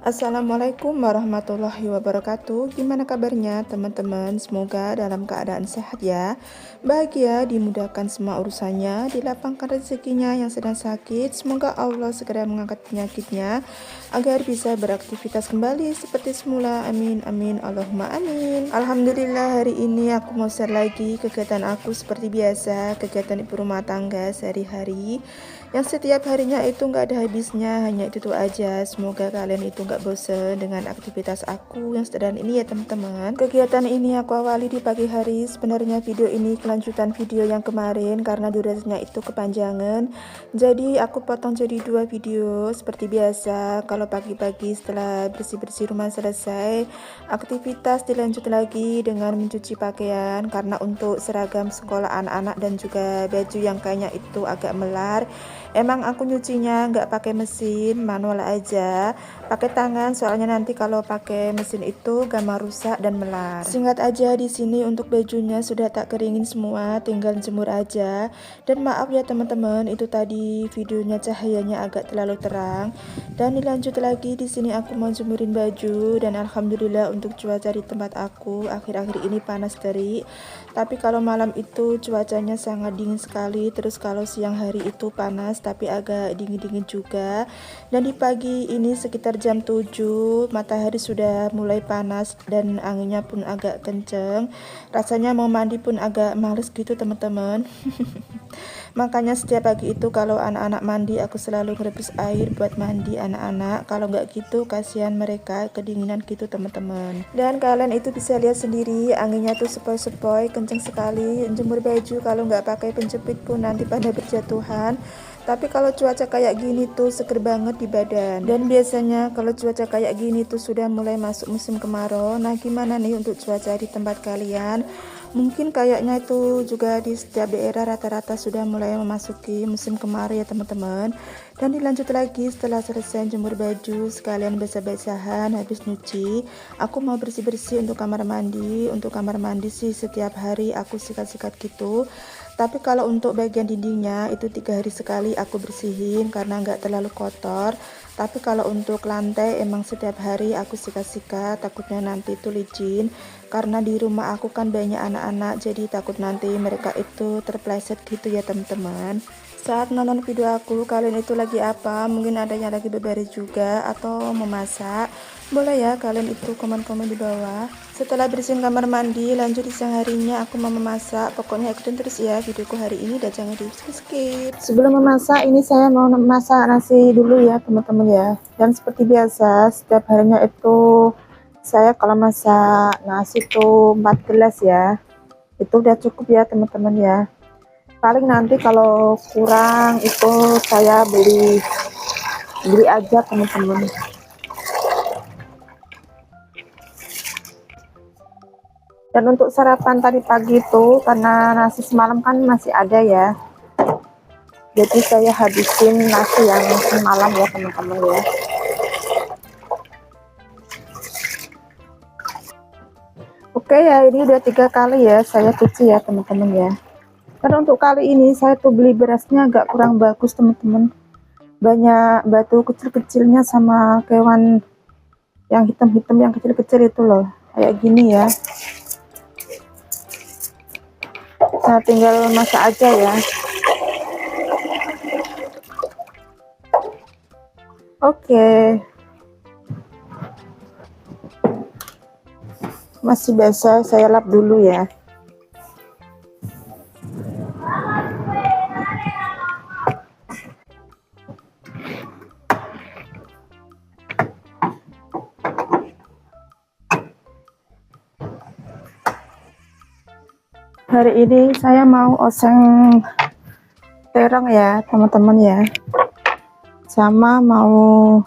Assalamualaikum warahmatullahi wabarakatuh. Gimana kabarnya teman-teman? Semoga dalam keadaan sehat ya, bahagia, dimudahkan semua urusannya, dilapangkan rezekinya yang sedang sakit. Semoga Allah segera mengangkat penyakitnya agar bisa beraktivitas kembali seperti semula. Amin amin Allahumma amin. Alhamdulillah, hari ini aku mau share lagi kegiatan aku seperti biasa, kegiatan ibu rumah tangga sehari-hari yang setiap harinya itu nggak ada habisnya, hanya itu aja. Semoga kalian itu nggak bosen dengan aktivitas aku yang sederhana ini ya teman-teman. Kegiatan ini aku awali di pagi hari. Sebenarnya video ini kelanjutan video yang kemarin karena durasinya itu kepanjangan, jadi aku potong jadi 2 video. Seperti biasa, kalau pagi-pagi setelah bersih-bersih rumah selesai, aktivitas dilanjut lagi dengan mencuci pakaian karena untuk seragam sekolah anak-anak dan juga baju yang kayaknya itu agak melar. Emang aku nyucinya nggak pakai mesin, manual aja, pakai tangan, soalnya nanti kalau pakai mesin itu gampang rusak dan melar. Singkat aja, di sini untuk bajunya sudah tak keringin semua, tinggal jemur aja. Dan maaf ya teman-teman, itu tadi videonya cahayanya agak terlalu terang. Dan dilanjut lagi, di sini aku mau jemurin baju, dan alhamdulillah untuk cuaca di tempat aku akhir-akhir ini panas terik. Tapi kalau malam itu cuacanya sangat dingin sekali, terus kalau siang hari itu panas tapi agak dingin-dingin juga. Dan di pagi ini sekitar jam 7 matahari sudah mulai panas dan anginnya pun agak kenceng. Rasanya mau mandi pun agak males gitu teman-teman. Makanya setiap pagi itu kalau anak-anak mandi aku selalu merebus air buat mandi anak-anak. Kalau nggak gitu kasihan mereka kedinginan gitu teman-teman. Dan kalian itu bisa lihat sendiri anginnya tuh sepoi-sepoi kenceng sekali. Jemur baju kalau nggak pakai penjepit pun nanti pada berjatuhan. Tapi kalau cuaca kayak gini tuh seger banget di badan. Dan biasanya kalau cuaca kayak gini tuh sudah mulai masuk musim kemarau. Nah gimana nih untuk cuaca di tempat kalian? Mungkin kayaknya itu juga di setiap daerah rata-rata sudah mulai memasuki musim kemarau ya teman-teman. Dan dilanjut lagi setelah selesai jemur baju, sekalian basah-basahan habis nyuci, aku mau bersih-bersih untuk kamar mandi. Untuk kamar mandi sih setiap hari aku sikat-sikat gitu. Tapi kalau untuk bagian dindingnya itu 3 hari sekali aku bersihin karena nggak terlalu kotor. Tapi kalau untuk lantai emang setiap hari aku sikat-sikat, takutnya nanti itu licin. Karena di rumah aku kan banyak anak-anak, jadi takut nanti mereka itu terpleset gitu ya teman-teman. Saat nonton video aku, kalian itu lagi apa? Mungkin ada yang lagi berbaris juga atau memasak. Boleh ya kalian itu komen-komen di bawah. Setelah bersihin kamar mandi, lanjut di siang harinya aku mau memasak. Pokoknya ikutin terus ya videoku hari ini dan jangan di skip. Sebelum memasak ini saya mau memasak nasi dulu ya teman-teman ya. Dan seperti biasa setiap harinya itu saya kalau masak nasi tuh 4 gelas ya. Itu udah cukup ya teman-teman ya. Paling nanti kalau kurang itu saya beli aja teman-teman. Dan untuk sarapan tadi pagi itu karena nasi semalam kan masih ada ya, jadi saya habisin nasi yang semalam ya teman-teman ya. Oke ya, ini udah 3 kali ya saya cuci ya teman-teman ya. Dan untuk kali ini saya tuh beli berasnya agak kurang bagus teman-teman, banyak batu kecil-kecilnya sama kewan yang hitam-hitam yang kecil-kecil itu loh, kayak gini ya. Nah tinggal masak aja ya. Oke, masih basah, saya lap dulu ya. Hari ini saya mau oseng terong ya teman-teman ya, sama mau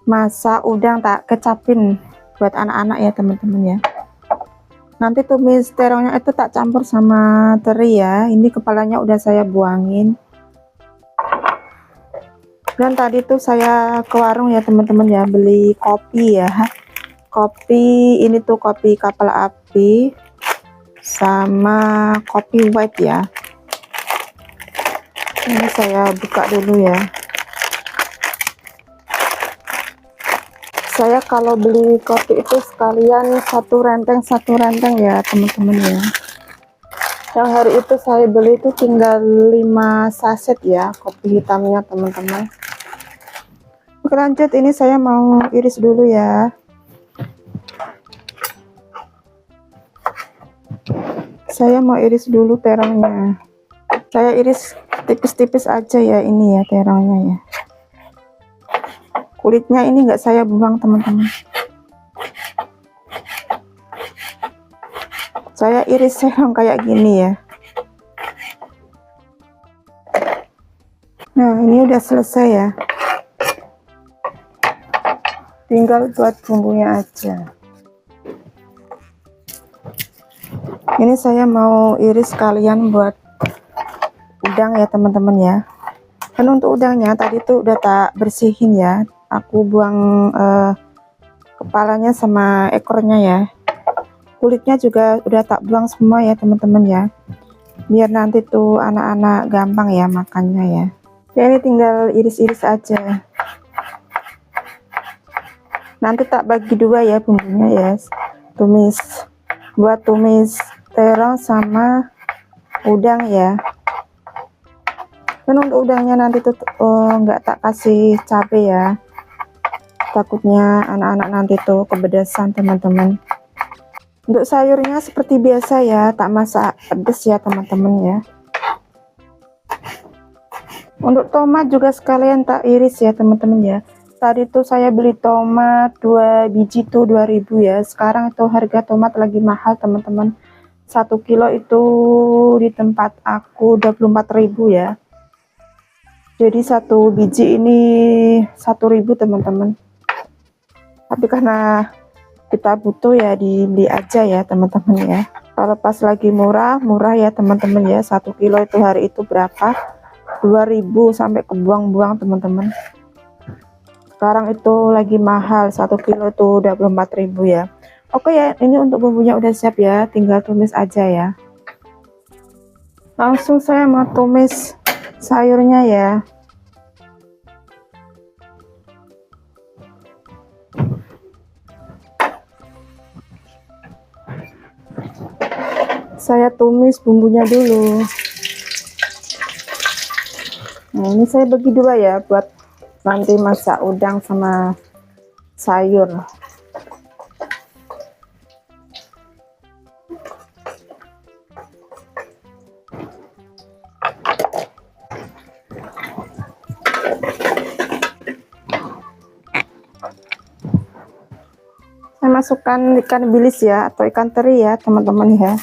masak udang tak kecapin buat anak-anak ya teman-teman ya. Nanti tumis terongnya itu tak campur sama teri ya. Ini kepalanya udah saya buangin. Dan tadi tuh saya ke warung ya teman-teman ya, beli kopi ya. Kopi ini tuh kopi kapal api sama kopi white ya. Ini saya buka dulu ya. Saya kalau beli kopi itu sekalian satu renteng ya teman-teman ya. Yang hari itu saya beli itu tinggal 5 saset ya kopi hitamnya teman-teman. Oke lanjut, ini saya mau iris dulu ya. Saya mau iris dulu terongnya. Saya iris tipis-tipis aja ya ini ya terongnya ya. Kulitnya ini enggak saya buang teman-teman. Saya iris terong kayak gini ya. Nah ini udah selesai ya. Tinggal buat bumbunya aja. Ini saya mau iris sekalian buat udang ya teman-teman ya. Dan untuk udangnya tadi tuh udah tak bersihin ya. Aku buang kepalanya sama ekornya ya. Kulitnya juga udah tak buang semua ya teman-teman ya. Biar nanti tuh anak-anak gampang ya makannya ya. Ya ini tinggal iris-iris aja. Nanti tak bagi dua ya bumbunya ya. Buat tumis terong sama udang ya. Dan untuk udangnya nanti tuh nggak tak kasih cabai ya. Takutnya anak-anak nanti tuh kepedesan teman-teman. Untuk sayurnya seperti biasa ya, tak masak pedas ya teman-teman ya. Untuk tomat juga sekalian tak iris ya teman-teman ya. Tadi tuh saya beli tomat 2 biji tuh 2000 ya. Sekarang itu harga tomat lagi mahal teman-teman. 1 kilo itu di tempat aku 24.000 ya. Jadi 1 biji ini 1.000 teman-teman. Tapi karena kita butuh ya dibeli aja ya teman-teman ya. Kalau pas lagi murah ya teman-teman ya. 1 kilo itu hari itu berapa? 2000 sampai kebuang-buang teman-teman. Sekarang itu lagi mahal, 1 kilo itu 24.000 ya. Oke ya, ini untuk bumbunya udah siap ya, tinggal tumis aja ya. Langsung saya mau tumis sayurnya ya. Saya tumis bumbunya dulu. Nah ini saya bagi dua ya buat nanti masak udang sama sayur. Saya masukkan ikan bilis ya atau ikan teri ya teman-teman ya.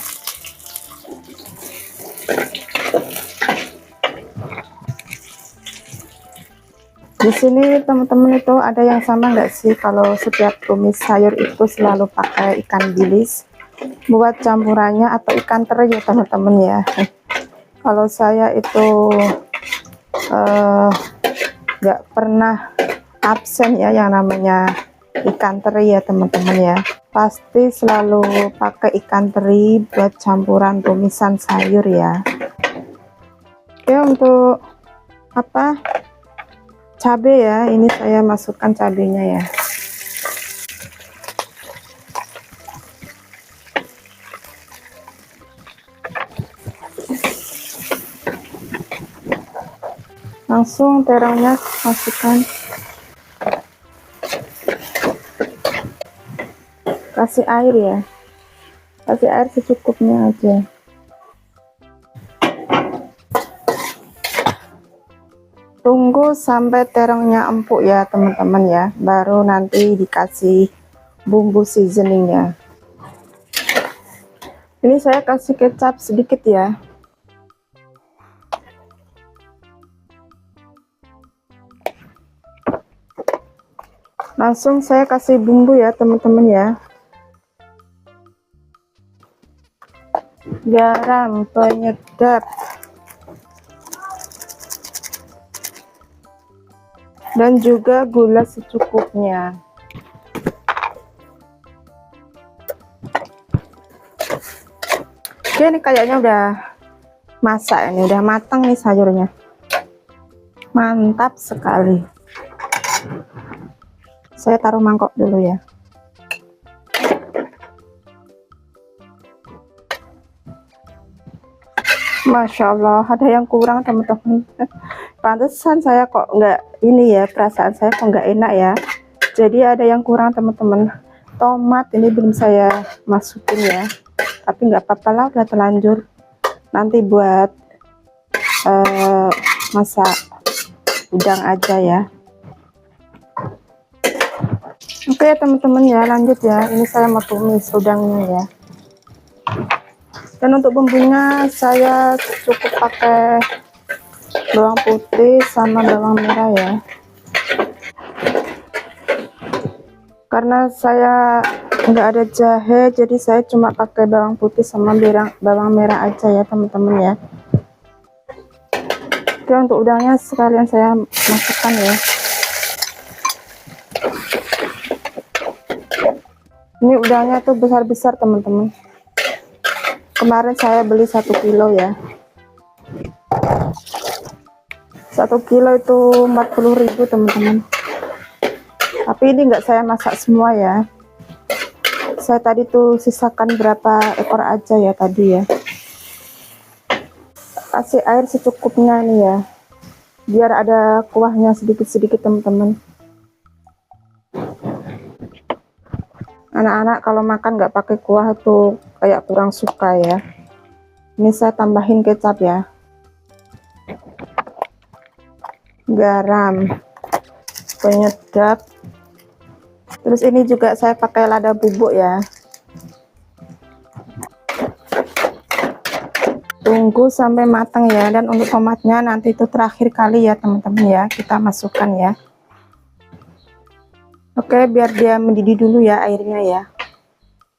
Di sini teman-teman itu ada yang sama nggak sih kalau setiap tumis sayur itu selalu pakai ikan bilis buat campurannya atau ikan teri ya teman-teman ya. Kalau saya itu nggak pernah absen ya yang namanya ikan teri ya teman-teman ya. Pasti selalu pakai ikan teri buat campuran tumisan sayur ya. Oke untuk apa? Cabai ya, ini saya masukkan cabenya ya. Langsung terongnya masukkan. Kasih air ya. Kasih air secukupnya aja. Tunggu sampai terongnya empuk ya teman-teman ya, baru nanti dikasih bumbu seasoningnya. Ini saya kasih kecap sedikit ya. Langsung saya kasih bumbu ya teman-teman ya. Garam, penyedap, dan juga gula secukupnya. Oke, ini kayaknya udah masak, ini udah matang nih sayurnya. Mantap sekali. Saya taruh mangkok dulu ya. Masya Allah, ada yang kurang teman-teman. Pantesan saya kok nggak ini ya, perasaan saya kok nggak enak ya. Jadi ada yang kurang teman-teman. Tomat ini belum saya masukin ya, tapi nggak apa-apa lah, udah terlanjur. Nanti buat masak udang aja ya. Oke ya teman-teman ya, lanjut ya. Ini saya mau tumis udangnya ya. Dan untuk bumbunya saya cukup pakai bawang putih sama bawang merah ya. Karena saya nggak ada jahe, jadi saya cuma pakai bawang putih sama bawang merah aja ya teman-teman ya. Oke, untuk udangnya sekalian saya masukkan ya. Ini udangnya tuh besar-besar teman-teman. Kemarin saya beli 1 kilo ya. 1 kilo itu 40.000 teman-teman. Tapi ini enggak saya masak semua ya. Saya tadi tuh sisakan berapa ekor aja ya tadi ya. Kasih air secukupnya nih ya. Biar ada kuahnya sedikit-sedikit teman-teman. Anak-anak kalau makan nggak pakai kuah tuh kayak kurang suka ya. Ini saya tambahin kecap ya, garam, penyedap. Terus ini juga saya pakai lada bubuk ya. Tunggu sampai matang ya. Dan untuk tomatnya nanti itu terakhir kali ya teman-teman ya, kita masukkan ya. Oke, biar dia mendidih dulu ya airnya ya.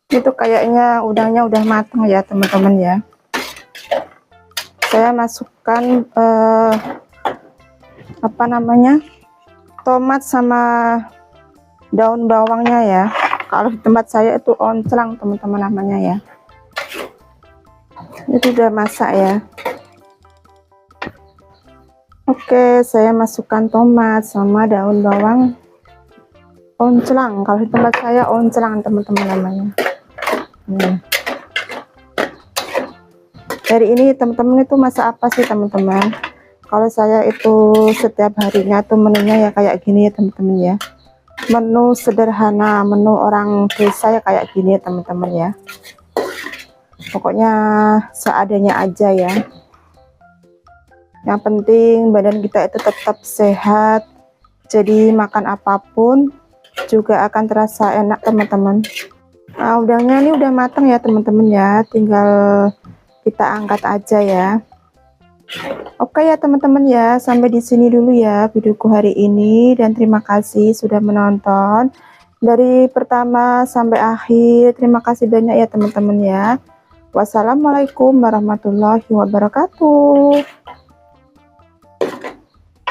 Itu kayaknya udangnya udah matang ya teman-teman ya. Saya masukkan apa namanya, tomat sama daun bawangnya ya. Kalau di tempat saya itu onclang teman-teman namanya ya. Itu udah masak ya. Oke, saya masukkan tomat sama daun bawang onclang. Kalau di tempat saya onclang teman-teman namanya. Dari ini teman-teman itu masak apa sih teman-teman? Kalau saya itu setiap harinya tuh menunya ya kayak gini ya teman-teman ya. Menu sederhana, menu orang desa ya kayak gini ya teman-teman ya. Pokoknya seadanya aja ya. Yang penting badan kita itu tetap sehat. Jadi makan apapun juga akan terasa enak teman-teman. Nah, udangnya ini udah matang ya teman-teman ya, tinggal kita angkat aja ya. Oke ya teman-teman ya, sampai di sini dulu ya videoku hari ini, dan terima kasih sudah menonton dari pertama sampai akhir. Terima kasih banyak ya teman-teman ya. Wassalamualaikum warahmatullahi wabarakatuh.